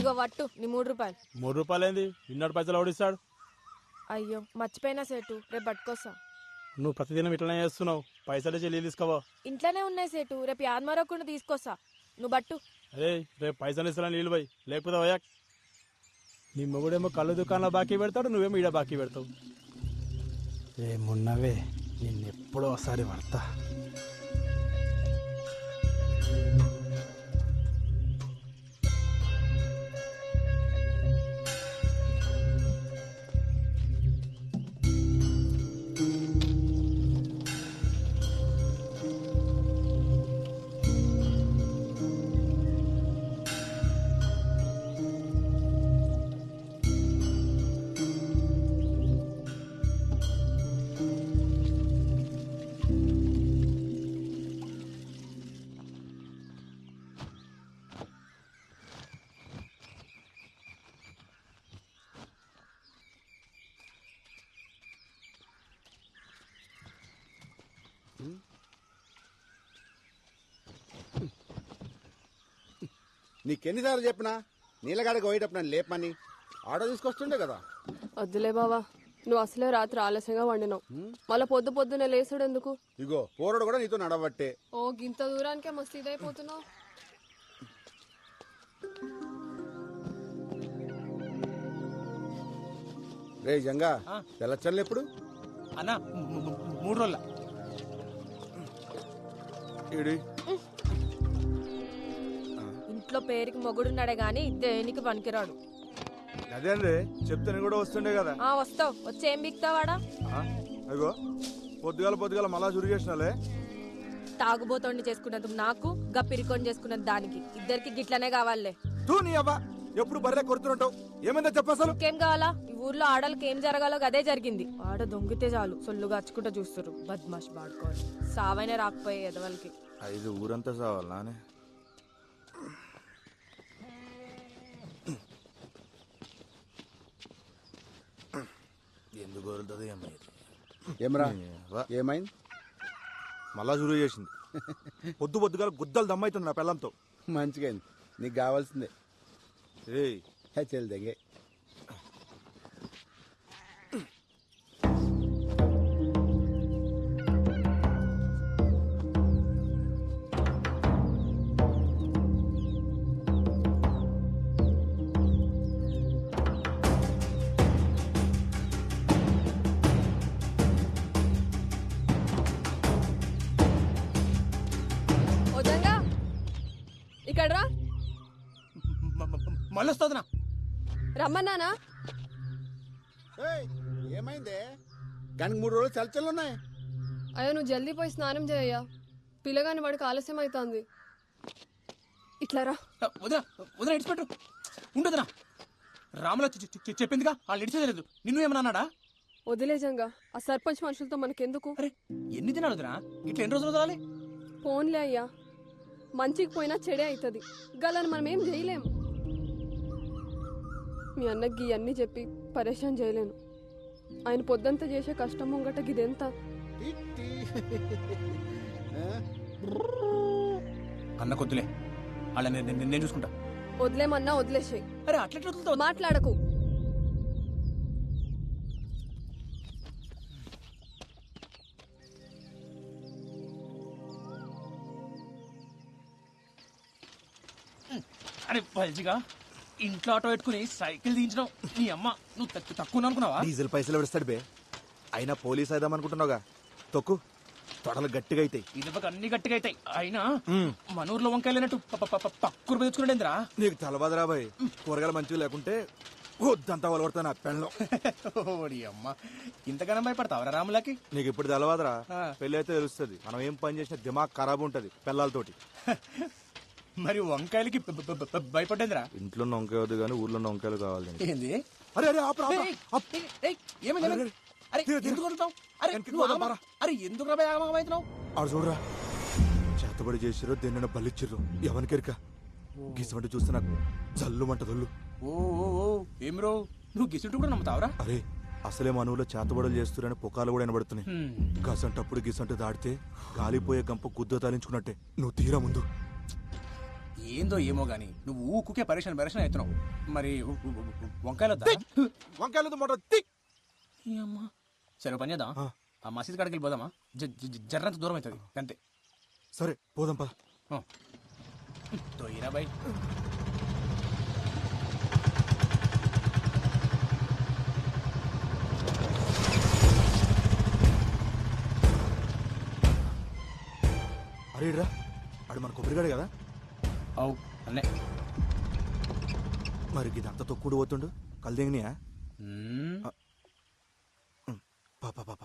ఇగో వట్టు నీ 3 రూపాయలు. 3 రూపాయలు ఏంది? ఇన్నోటి పైసలు ఓడిస్తాడు. అయ్యో మర్చిపోయినా సేటు, రేపు పట్టుకొస్తా. నువ్వు ప్రతిదినం ఇట్లనే చేస్తున్నావు. పైసలు చెల్లి తీసుకోవా? ఇంట్లోనే ఉన్నాయి సేటు, రేపు యాదమరకుండా తీసుకొస్తా. నువ్వు బట్టు. అరే రేపు పైసలు ఇస్తా నీళ్ళు పోయి, లేకపోతే పోయా. నీ మొగుడేమో కళ్ళు దుకాణంలో బాకీ పెడతాడు, నువ్వేమో ఈడ బాకీ పెడతావు. ఏమున్నవే నిన్నెప్పుడో ఒకసారి పడతా. నీకెన్నిసార్లు చెప్పినా నీళ్ళగాడికి పోయేటప్పుడు నన్ను లేపమని ఆటో తీసుకొస్తుండే కదా. వద్దులే బావా, నువ్వు అసలే రాత్రి ఆలస్యంగా వండినావు, మళ్ళీ పొద్దునే లేసుడు ఎందుకు? ఇగో పోరడు కూడా నీతో నడవట్టే. ఓ గింత దూరానికే మస్తు ఇదైపోతున్నావు. రే జంగా తెల్లచ్చన్లు ఎప్పుడు అన్నా? 3 రోజుల. ఇంట్లో పేరుకి మొగుడున్నాడే గాని దేనికి పనికిరాడు. అదే అండి చెప్తే కూడా వస్తుండే కదా. వస్తావు, వచ్చి ఏం బిక్తావాడా? అయ్యో పొద్దుగాల మళ్ళా చురిగేసినాలే. తాగుబోతోండి చేసుకున్నందుకు నాకు, గప్పిరికొని చేసుకున్నది దానికి, ఇద్దరికి గిట్లనే కావాలే. తూ నీ అబ్బా ఎప్పుడు బర్రె కొడుతుంటావు. ఏమైందో చెప్పసలు. ఇంకేం కావాలా? ఈ ఊర్లో ఆడలకి ఏం జరగాలో అదే జరిగింది. ఆడ దొంగితే చాలు సొల్లుగా అచ్చుకుంటూ చూస్తారు. బద్మాష్ బాడుకోవాలి, సావైనా రాకపోయే ఎదవలకి. 5 ఊరంతా సావాలనే. ఎందుకు వదులుతుంది ఏమరా? ఏమైంది? మళ్ళా చురుగు చేసింది. పొద్దుగాల గుద్దలు దమ్మైతుంది నా పిల్లంతో. మంచిగా అయింది, నీకు కావాల్సిందే. ఏయ్ చెల్లి దగ్గే ఇక్కడ రా. మళ్ళీ వస్తుందినా? రమ్మన్నానా? ఏమైందే? కానీ 3 రోజులు చల్లచల్లున్నాయి. అయ్యో నువ్వు జల్దీ పోయి స్నానం చేయయ్యా, పిల్లగాని వాడికి ఆలస్యం అవుతుంది. ఇట్లా రా. వదిన ఇడిచిపెట్టు ఉండదునా. రాముల చెప్పిందిగా వాళ్ళు ఇడిచేయలేదు. నిన్ను ఏమన్నా అన్నాడా? వదిలేజంగా ఆ సర్పంచ్ మనుషులతో మనకెందుకు? అరే ఎన్ని దినాలు వదినా? ఇట్లా ఎన్ని రోజులు వదలాలి? ఫోన్లే అయ్యా, మంచికి పోయినా చెడే అవుతుంది. గలని మనం ఏం చేయలేం. మీ అన్నకి అన్నీ చెప్పి పరేషాన్ చేయలేను. ఆయన పొద్దంతా చేసే కష్టం ముంగట గిదెంత? అన్న కొద్దులే, వాళ్ళ నేను చూసుకుంటా. వదిలేమన్నా వదిలేసాయి. అరే అట్లా మాట్లాడకు. అరే పల్చిగా ఇంట్లో ఆటో పెట్టుకుని సైకిల్ దించడం నీ అమ్మ. నువ్వు తక్కువ అనుకున్నావా? డీజిల్ పైసలు పెడతాడు బే. అయినా పోలీస్ అయిదాం అనుకుంటున్నావుగా. తొక్కు, తొడలు గట్టిగా అవుతాయి. ఇదొక అన్ని గట్టిగా అవుతాయి. అయినా మన ఊర్లో వంకాయలేనట్టు పక్కూరు తెచ్చుకున్నాడేంద్రా? నీకు తలబాదరా బాయ్. కూరగాయలు మంచిగా లేకుంటే వద్దంతా వలవడతా నా పెళ్ళం. ఓడి అమ్మ, ఇంతగానో భయపడతావరా రాములకి? నీకు ఇప్పుడు తెలవాదరా. పెళ్ళి అయితే తెలుస్తుంది. మనం ఏం పని చేసినా దిమాగ్ ఖరాబ్ ఉంటది పిల్లలతోటి. మరి వంకాయలకి భయపడేంద్రా? ఇంట్లో వంకాయ వద్దు కానీ ఊర్లో వంకాయలు కావాలి. ఏంది? అరే అరే ఎందుకు అవుతున్నావు? ఆడు చూడరా, చేతబడి చేసిరో దేన్న బలిచ్చిర్రు. ఎవరికెరిక గిసమంటే చూస్తే నాకు జల్లు మంటదొల్లు. ఓ ఏం రో, నువ్వు గిసుంటు కూడా నమ్ముతావరా? అరే అసలే మనవులో చేతబడులు చేస్తురని పుకాలు కూడా వినబడుతున్నాయి. గసంటప్పుడు గిసంటు దాడితే గాలిపోయే గంప గుద్ద తాలించుకున్నట్టే. నువ్వు తీరా ముందు. ఏందో ఏమో గానీ నువ్వు ఊకుకే పరేషన్ అవుతున్నావు. మరి వంకాయలు వద్దా? వంకాయలతో మాట తిక్. ఈ అమ్మా. సరే పని చేద్దాం. ఆ మసీద్ కాడికి వెళ్ళిపోదామా? జర్రంత దూరం అవుతుంది అంతే. సరే పోదాం పద. తోయిరా బాయ్. అరే రా, ఆడు మన కొబ్బరిగాడు కదా. అవు అన్నే. మరి ఇదంతా తొక్కుడు పోతుండు కల్దేంగినియా? పాప పాప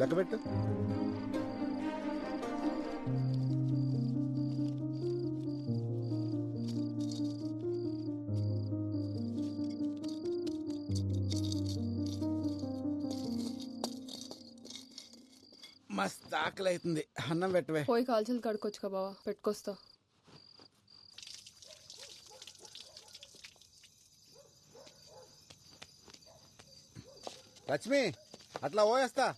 లెక్కబెట్టు. మస్తు ఆకలి అవుతుంది, అన్నం పెట్టవే. పోయి కాల్చలు కడుక్కొచ్చుకా బావా, పెట్టుకొస్తా. లక్ష్మి అట్లా పోయేస్తా.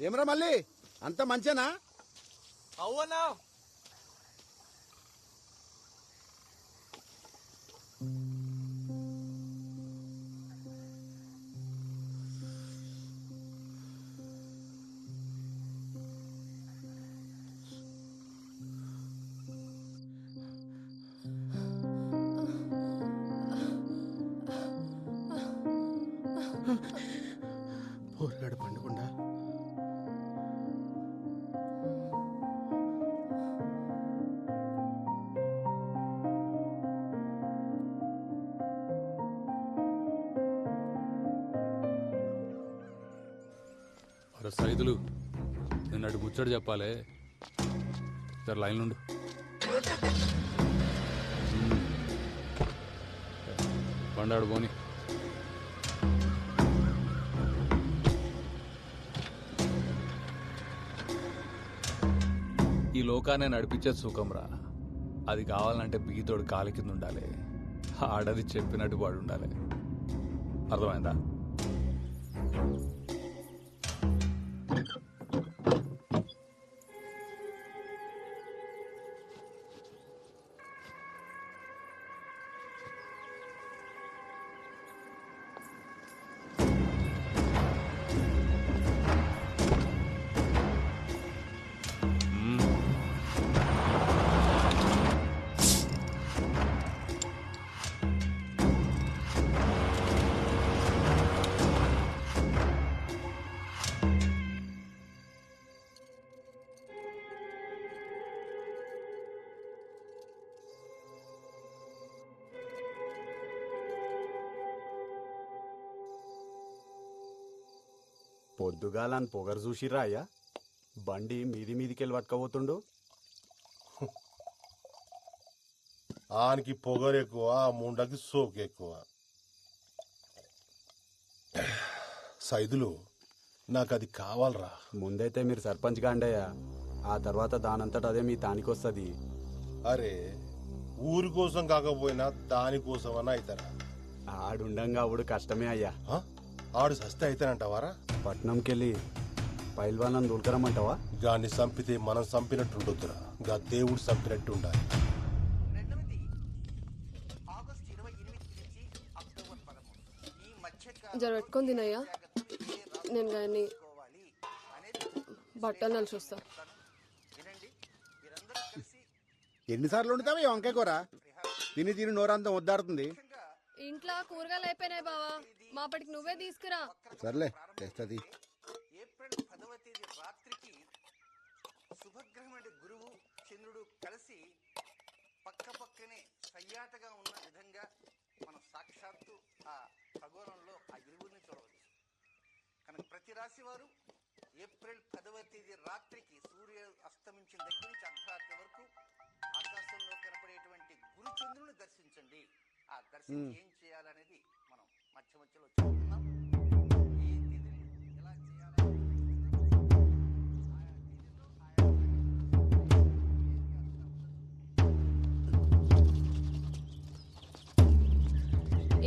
ఏమరా మళ్ళీ అంత మంచేనా? అవునా? పోరగాడు పండుకుండా అరే సైదులు, నేను అటు ముచ్చడు చెప్పాలే, జర లైన్ నుండు. బండాడు పోని. ఈ లోకాన్ని నడిపించేది సుఖంరా. అది కావాలంటే బిగితోడు కాలి కింద ఉండాలి, ఆడది చెప్పినట్టు వాడు ఉండాలి. అర్థమైందా? పొద్దుగాలని పొగరు చూసిరా అయ్యా? బండి మీది మీదికెళ్ళి పట్టుకపోతుండు. ఆనికి పొగరు ఎక్కువ, ముండకి సోకు ఎక్కువ. సైదులు, నాకు అది కావాలరా. ముందైతే మీరు సర్పంచ్ గాండయ్యా, ఆ తర్వాత దానంతట అదే మీ తానికొస్తుంది. అరే, ఊరి కోసం కాకపోయినా దానికోసమన్నా అవుతారా? ఆడుండంగా అప్పుడు కష్టమే అయ్యా. ఆడు సస్తే అయితేనంటావారా? పట్నంకెళ్ళి పైల్వానం దూల్కరమ్మంటావా? గాన్ని చంపితే మనం చంపినట్టు ఉండొద్దురా, గా దేవుడు చంపినట్టు ఉండాలి. జర పెట్టుకొని తినయ్యా, నేను కానీ బట్టలు నలిసి వస్తా. ఎన్నిసార్లు వండుతావా ఈ వంకాయ కూర? తిని తిని నోరంతా వద్దాడుతుంది. ఇంట్లో కూరగాయలు అయిపోయినాయి బావా, మాపటికి నువ్వే తీసుకురా. సర్లే చేస్తుంది. ఏప్రిల్ 10వ తేదీ రాత్రికి శుభగ్రహముడి గురువు చంద్రుడు కలిసి పక్క పక్కనే సయ్యాటగా ఉన్న విధంగా మనం సాక్షాత్తు ఆ ఖగోళంలో ఆ ఇరువురిని చూడవచ్చు. కనుక ప్రతి రాశి వారు ఏప్రిల్ 10వ తేదీ రాత్రికి సూర్య అస్తమించిన దగ్గర నుంచి అర్ధరాత్రి వరకు ఆకాశంలో కనపడేటువంటి గురు చంద్రుని దర్శించండి. ఆ దర్శనం ఏం చేయాలనేది మనం మధ్య మధ్యలో చెప్తున్నాం. ఏ తేదీని ఎలా చేయాలి,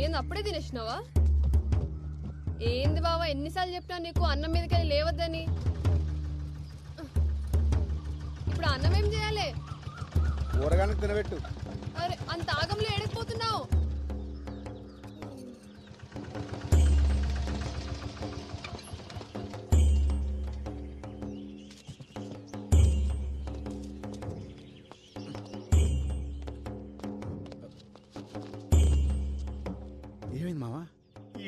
ఏంది అప్పుడే తినేసినావా? ఏంది బావా, ఎన్నిసార్లు చెప్పినా నీకు అన్నం మీదకెళ్ళి లేవద్దని. ఇప్పుడు అన్నం ఏం చేయాలి? కూరగాయలకు తినబెట్టు. అరే అంత ఆగంలో ఎడకపోతున్నావు. ఏమైంది మావా?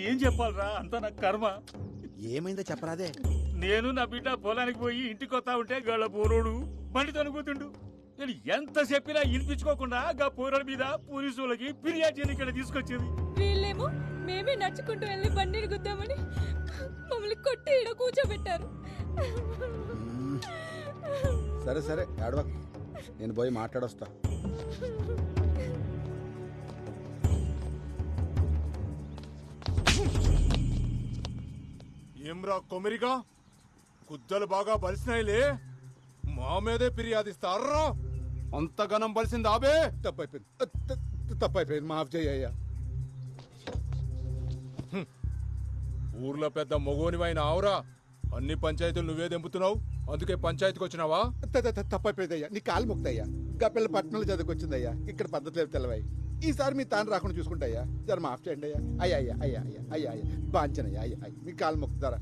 ఏం చెప్పాలరా, అంతా నా కర్మ. ఏమైందో చెప్పరాదే. నేను నా బిడ్డ పొలానికి పోయి ఇంటికి వస్తా ఉంటే గళ్ళ పోరోడు బండి తనుకుతుండు. నేను ఎంత చెప్పినా వినిపించుకోకుండా గా పోరల మీద పోలీసు వాళ్ళకి ఫిర్యాదు చేయని ఇక్కడ తీసుకొచ్చింది. వీళ్ళేమో మేమే నడుచుకుంటూ వెళ్ళి బండిని గుద్దామని మమ్మల్ని కొట్టి ఈడ కూర్చోబెట్టారు. సరే సరే ఏడవకు, నేను పోయి మాట్లాడొస్తా. ఏమ్రా కొమిరిగా, కుద్దలు బాగా బలిసినాయిలే, మా మీదే ఫిర్యాదిస్తారా? అంత గనం బలిసింది ఆబే. తప్పైపోయింది, మాఫ్ చేయ్యా. ఊర్లో పెద్ద మొగోనివైన ఆవురా, అన్ని పంచాయతీలు నువ్వే దెంపుతున్నావు, అందుకే పంచాయతీకి వచ్చినావా? తప్పైపోయిందయ్యా, నీ కాలు మొక్తయ్యా. గప్పిల్ల పట్టణంలో చదువుకొచ్చిందయ్యా, ఇక్కడ పద్ధతి లేదు తెలవాయి. ఈసారి మీ తాను రాకుండా చూసుకుంటాయ్యా, జర మాఫ్ చేయండి అయ్యా. అయ్యా అయ్యా అయ్యా అయ్యా అయ్యా అయ్యా బాంచనయ్యా, అయ్యా అయ్యా మీ కాలు మొక్కుతారా?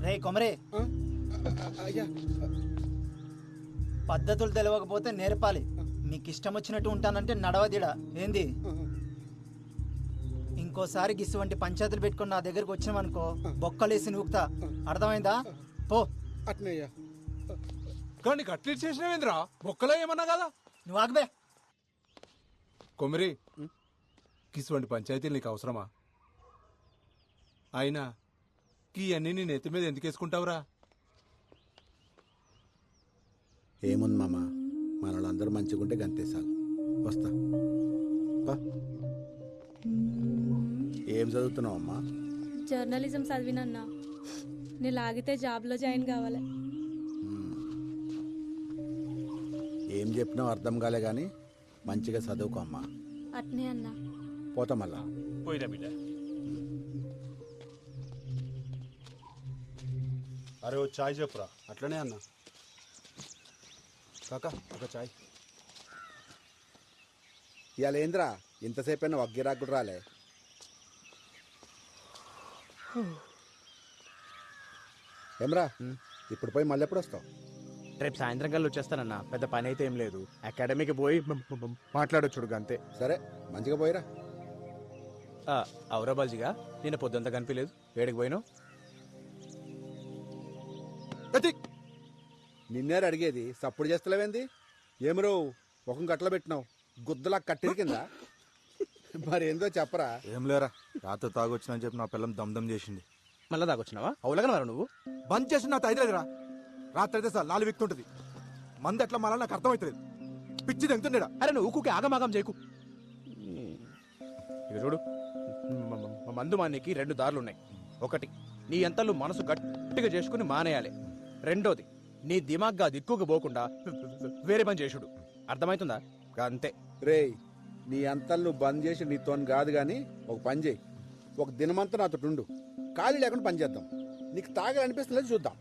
రే కొమరే, అయ్యా పద్ధతులు తెలియకపోతే నేర్పాలి. మీకు ఇష్టం వచ్చినట్టు ఉంటానంటే నడవదిడా ఏంది? ఇంకోసారి గిసువంటి పంచాయతీలు పెట్టుకుని నా దగ్గరకు వచ్చినామనుకో బొక్కలేసి నూకుతా, అర్థమైందా? పో. అట్నయ్యా. కానీ అట్లీట్ చేసినవేంద్రా, బొక్కలో ఏమన్నా కదా? నువ్వు ఆగబే. కొమిరి, కిసువంటి పంచాయతీలు నీకు అవసరమా? అయినా ఈ అన్ని నీ నెత్తి మీద ఎందుకు వేసుకుంటావురా? ఏముంది మామ, మనోళ్ళందరూ మంచిగుంటే గంతేసాలు. వస్తా. ఏం చదువుతున్నావు అమ్మా? జర్నలిజం చదివినన్నా, నేను లాగితే జాబ్లో జాయిన్ కావాలి. ఏం చెప్పినావు అర్థం కాలే గాని మంచిగా చదువుకో అమ్మా. అట్నే అన్నా. పోతా మళ్ళా. పోయిరా బిడ్డ. అరే ఓ చాయ్ చెప్పురా. అట్లనే అన్న. కాకా ఒక చాయ్. ఇవాళ ఏంద్రా ఇంతసేపు అయినా వగ్గిరాకు కూడా రాలే? ఏమ్రా ఇప్పుడు పోయి మళ్ళీ ఎప్పుడు వస్తావు? రేపు సాయంత్రం కల్లా వచ్చేస్తానన్నా, పెద్ద పని అయితే ఏం లేదు. అకాడమీకి పోయి మాట్లాడొచ్చుడు అంతే. సరే మంచిగా పోయిరా. అవురా బాల్జీగా, నేను పొద్దుంతా కనిపించలేదు, ఏడికి పోయినావు? నిన్నేరు అడిగేది, సప్పుడు చేస్తలేవేంది? ఏమరో ముఖం గట్ల పెట్టినావు, గుద్దలా కట్టిరి కింద. మరేందో చెప్పరా. ఏం లేరా, రాత్రి తాగొచ్చినని చెప్పి నా పిల్లం దమ్దం చేసింది. మళ్ళా దాకొచ్చినావా? అవులగా మరి నువ్వు బంద్ చేసి నా తైలేదురా. రాత్రి అయితే సార్ లాలి విక్తుంటది, మంది ఎట్లా మళ్ళీ నాకు అర్థమవుతుంది. పిచ్చి తెంగుతుండేడా. అరే నువ్వు ఊకుకి ఆగమాగం చేయకు. ఇక చూడు, మందు మానేకి 2 దారులున్నాయి. ఒకటి, నీ ఎంతలు మనసు గట్టిగా చేసుకుని మానేయాలి. రెండోది, నీ దిమాగ్గా దిక్కుకు పోకుండా వేరే పని చేసుడు. అర్థమవుతుందా? అంతే. రేయ్, నీ అంతలు నువ్వు బంద్ చేసి నీతో కాదు గాని ఒక పని చేయి, ఒక దినమంతా నాతో ఉండు, ఖాళీ లేకుండా పని చేద్దాం. నీకు తాగాలనిపిస్తుంది చూద్దాం.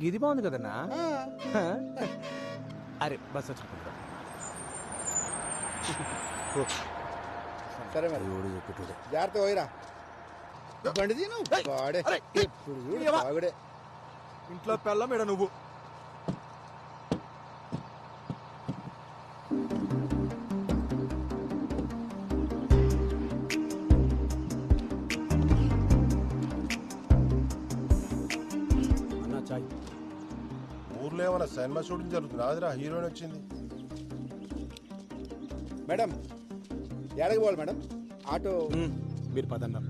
ఇది బాగుంది కదన్నా. అరే బస్ వచ్చి సరే మరి జాగ్రత్త పోయిరా. బండి తీను వాడే ఎప్పుడు చూడు తాగుడే. ఇంట్లో పెళ్ళం మేడ నువ్వు. అన్నా చాయ్. ఊర్లో ఏమైనా సినిమా షూటింగ్ జరుగుతుంది, ఆదిరా హీరోయిన్ వచ్చింది. మేడం ఎడకి పోవాలి మేడం? ఆటో మీరు పదన్నారు.